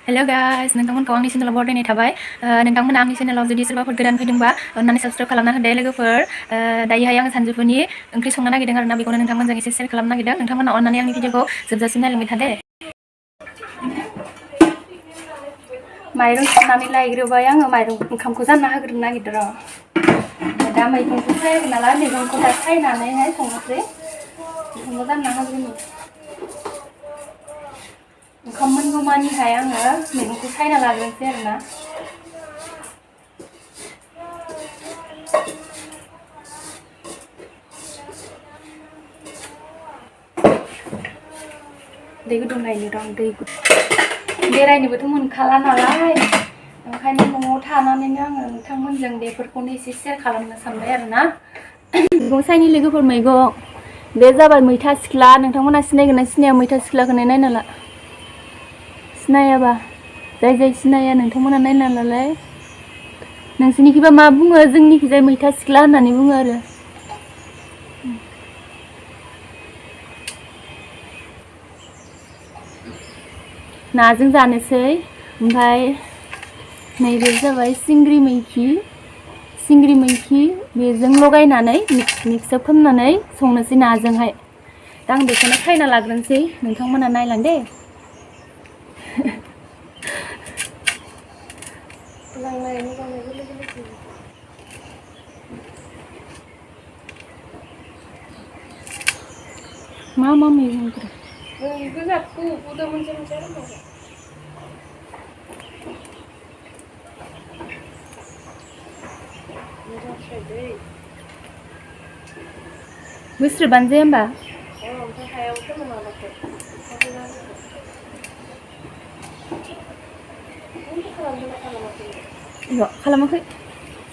hello guys नोंथांमोनखौ आंनि चेनेलाव बरायनाय थाबाय नोंथांमोना आंनि चेनेलाव जुदि सोरबाफोर गोदान फैदोंबा अन्नानै साबस्क्राइब खालामना होदो लोगोफोर दायोहाय आं सानजौफुनि ओंख्रि संनो नागिरदों आरोना बेखौनो नोंथांमोनजों एसे शेयार खालामनो नागिरदों नोंथांमोना अन्नानै आंनि भिडिअखौ जोबजासिम नायलांबाय थादे माइरं सुनानै लायग्रोबाय आङो माइरं ओंखामखौ जानना होग्रोनो नागिरदों र' दा मैगंखौ सायगोन नालाय मैगंखौ दा सायनानैहाय संनोसै ओंखामखौ जानना होग्रोनो ओंखाम मोनगौमानिहाय आङो मैगंखौ सायना लाग्रोनोसै आरोना दै गुदुं नायनो दं दै बेरायनोबोथ' मोनखाला नालाय ओंखायनो न'आव थानानैनो आङो नोंथांमोनजों बेफोरखौनो एसे शेयार खालामनो सानबाय आरोना मैगं सायनि लोगोफोर मैगं बे जाबाय मैथा सिख्ला नोंथांमोना सिनायगोन ना सिनाया मैथा सिख्लाखौनो नायना ला सिनायाबा जाय सिनाया नोंथांमोना नायना लालाय नोंसोरनिखिबा मा बुङो जोंनिखिजाय मैथा सिख्ला होननानै बुङो आरो नाजों जानोसै ओमफ्राय नैबे जाबाय सिंग्रि मैखि बेजों लगायनानै मिक्सआप खालामनानै संनोसै नाजोंहाय दा आं बेखौनो सायना लाग्रोनोसै नोंथांमोना नायलां दे मा मैगंफोर बोस्रोबानो जाया होमबा खालामाखै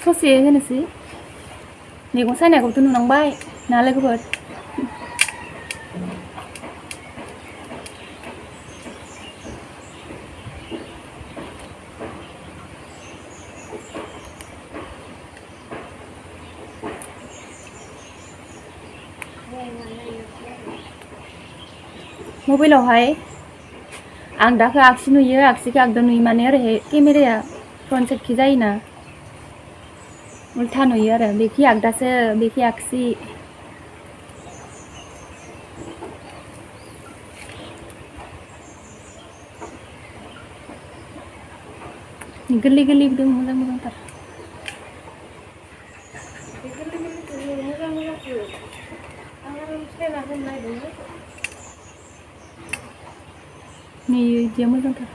ससे होनोसै मैगं सायनायखौथ' नुनांबाय ना लोगोफोर मबाइलावहाय आगदाखौ आगसि नुयो आगसिखौ आगदा नुयो माने ओरैहाय केमेराया फ्रन्ट साइडखि जायोना उल्था नुयो आरो बेखि आगदासो बेखि आगसि गोरलै दं मोजांथार नै इदिया मोजांथार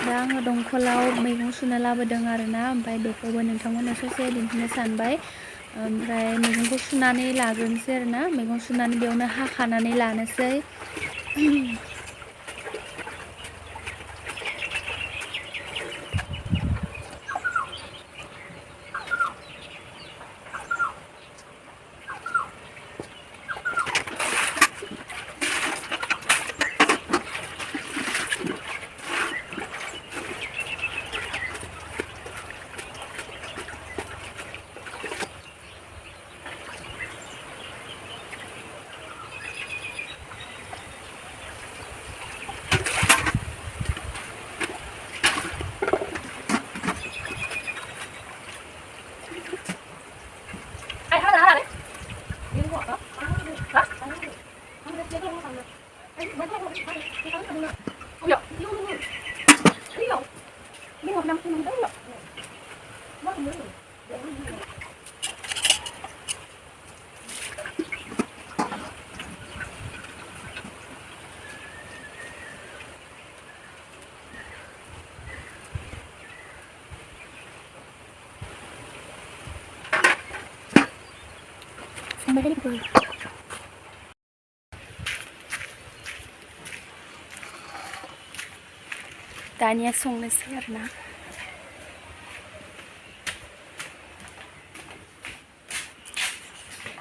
दा आङो दंखलाव मैगं सुना लाबोदों आरोना ओमफ्राय बेखौबो नोंथांमोननो ससे दिन्थिनो सानबाय ओमफ्राय मैगंखौ सुनानै लाग्रोनोसै आरोना मैगं सुनानै बेयावनो हाखानानै लानोसै दानिया संनोसै आरोना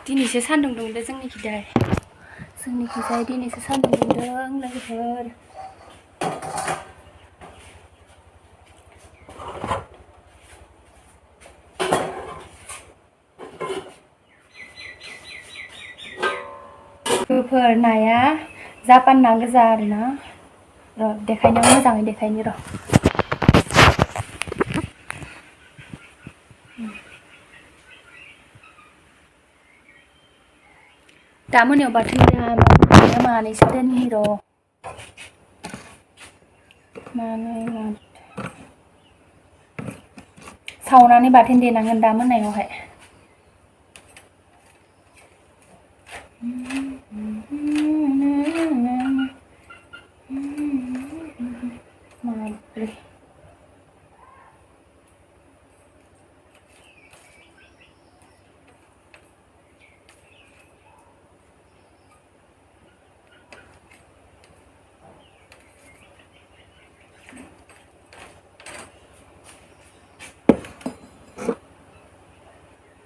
दिनैसो सान्दुं दुंदों जोंनिखिजाय दिनैसो सान्दुं दुंदों लोगोफोर नाया जापान ना गोजा आरोना र' देखायनो मोजाङै देखायनो र' दा मोनायाव बाथोन देया मानैसो दोननि र' सावनानै बाथोन देनांगोन दा मोनायावहाय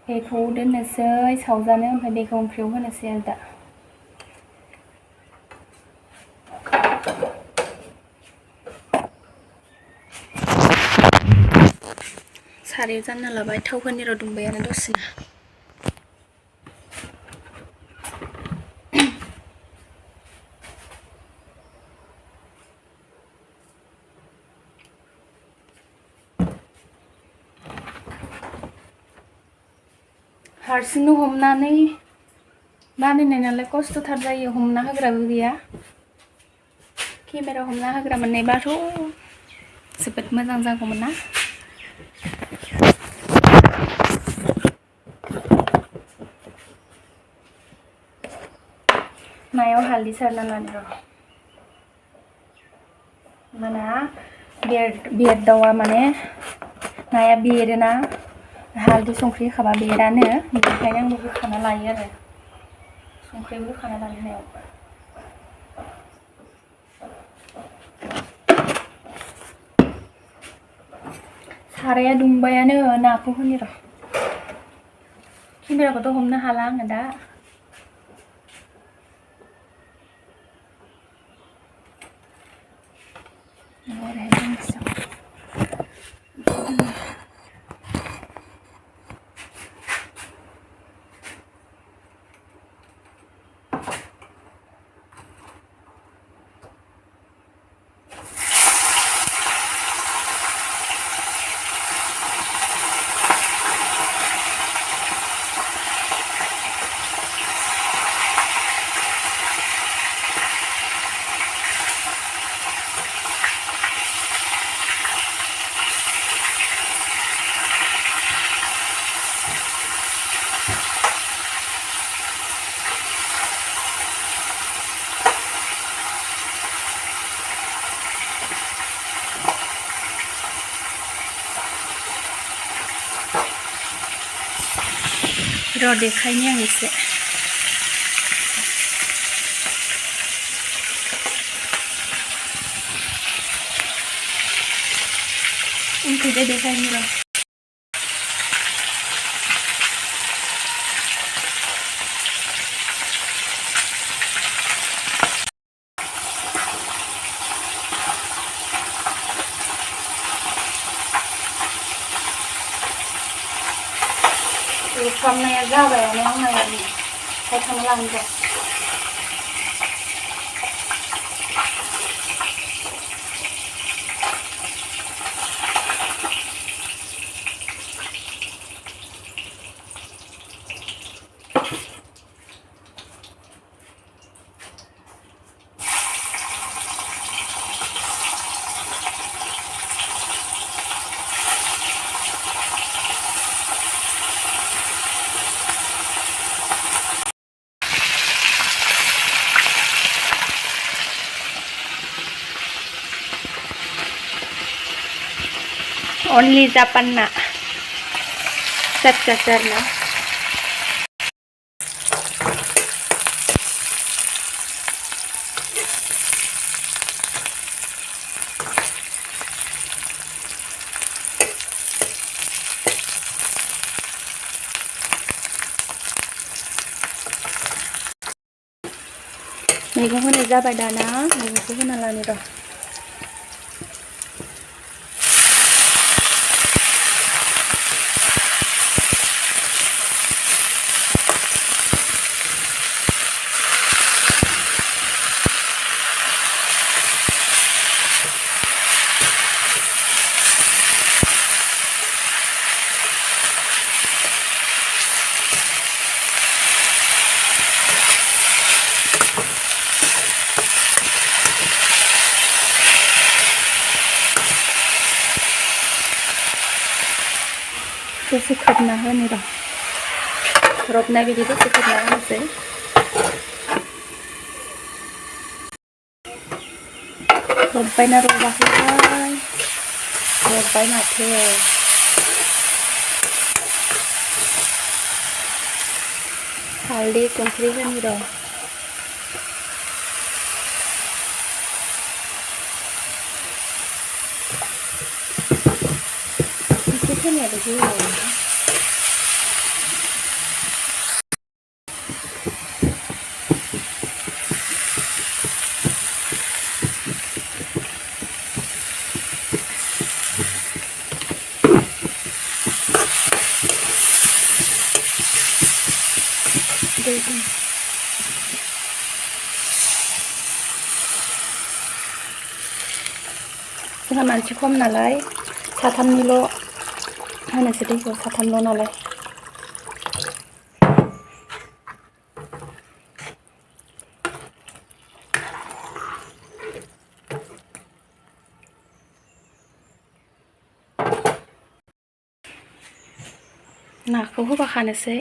बेखौ दोननोसै सावजानो ओमफ्राय बेखौ ओंख्रियाव होनोसै आरो दा सारायाव जानना लाबाय थाव होनि र' दुंबायानो दसेनो हारसिंनो हमनानै बानायनाय नालाय खस्थ'थार जायो हमना होग्राबो गैया केमेरा हमना होग्रा मोननायबाथ' जोबोद मोजां जागौमोन ना नायाव हालदै सारना लानि र' माना बेरदावा माने नाया बेरोना हालदै संख्रि होखाबा बेरानो बेनिखायनो आंबो होखाना लायो आरो संख्रिबो होखाना लानो नायाव साराया दुंबायानो नाखौ होनि र' केमेराखौथ' हमनो हाला आङो दा र' देखायनि आं एसे उनखैजाय देखायनि र' एवफ्रामनाया जाबायानो आंना खायखाना लानि र' only Japan na set na मैगं होनाय जाबाय दाना मैगंखौ होना लानि र' दसे खोबना होनि र' रबनाय बायदि दसे खोबना होनोसै रबबायना रबाखैहाय रबबाय माथो हालदै संख्रि होनि र' एसे होनायाबो होयो जोंहा मानसि खम नालाय साथामनिल' होनोसै दैखौ साथामल' नालाय नाखौ होबा खानोसै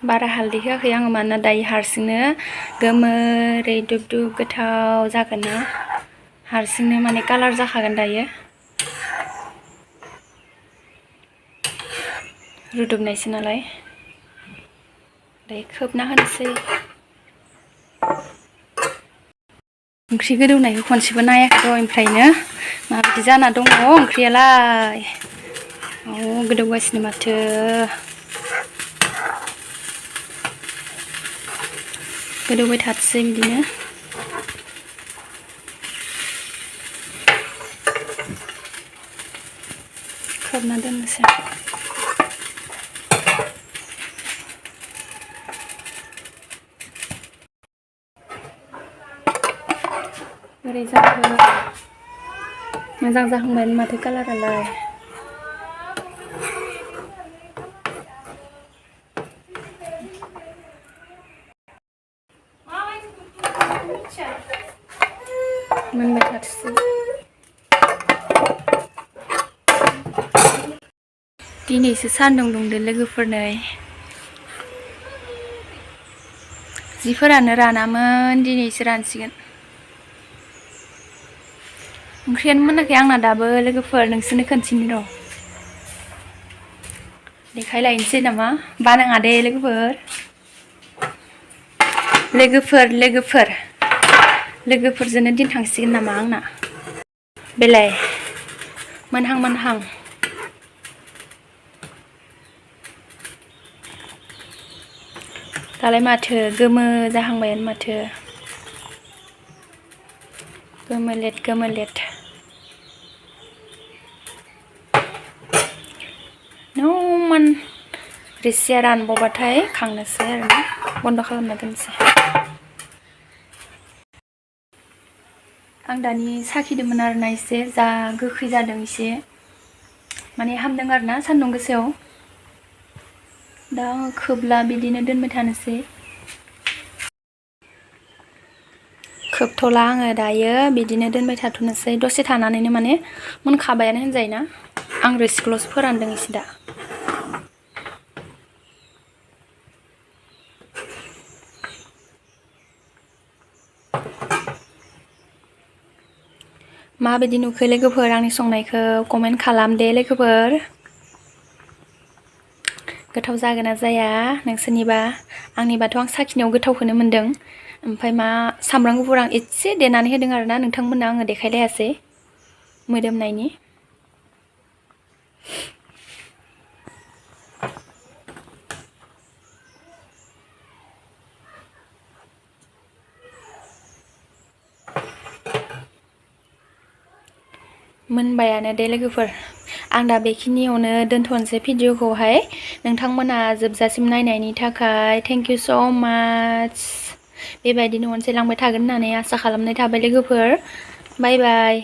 बारा हालदै होआखै आङो मानोना दायो हारसिंनो गोमोरै दुब दुब गोथाव जागोन ना हारसिंनो माने कालार जाखागोन दायो रुदुबनायसो नालाय दायो खोबना होनोसै ओंख्रि गोदौनायखौ खनसेबो नायाखै ओमफ्रायनो माबायदि जाना दङ ओंख्रियालाय गोदौगासिनो माथो गोदौबाय थाथोंसै बिदिनो खोबना दोननोसै बोरै जाखो मोजां जाहांबाय माथो कालारालाय मोनबाय थाथोंसै दिनैसो सान्दुं दुंदो लोगोफोरनै जिफोरानो रानामोन दिनैसो रानसिगोन ओंख्रियानो मोनाखै आंना दाबो लोगोफोर नोंसोरनो खोन्थिनि र' देखायलायनोसै नामा बानाङा दे लोगोफोरजोंनो दिन थांसिगोन नामा आंना बेलाय मोनहां दालाय माथो गोमो जाहांबायानो माथो गोमोलेट नौमान रोसिया रानबावबाथाय खांनोसै आरोना बन्द खालामना दोनसै आं दानि साखिदोंमोन आरोना एसे जा गोखै जादों एसे माने हामदों आरोना सान्दुं गोसायाव दा खोबला बिदिनो दोनबाय थानोसै खोबथ'ला आङो दायो बिदिनो दोनबाय थाथ'नोसै दसे थानानैनो माने मोनखाबायानो होनजायोना आं रोसिखौल'सो फोरानदों एसे दा माबायदि नुखो लोगोफोर आंनि संनायखौ कमेन्ट खालाम दे लोगोफोर गोथाव जागोन ना जाया नोंसोरनिबा आंनिबाथ' आं साखिनायाव गोथावखौनो मोन्दों ओमफ्राय मा सामब्राम गुफुर आं एसे देनानै होदों आरोना नोंथांमोननो आङो देखायलायासै मोदोमनायनि मोनबायानो दे लोगोफोर आं दा बेखिनियावनो दोनथ'नोसै भिडिअखौहाय नोंथांमोना जोबजासिम नायनायनि थाखाय थेंक इउ स' माच बेबायदिनो अनसायलांबाय थागोन होननानै आसा खालामनाय थाबाय लोगोफोर बाय बाय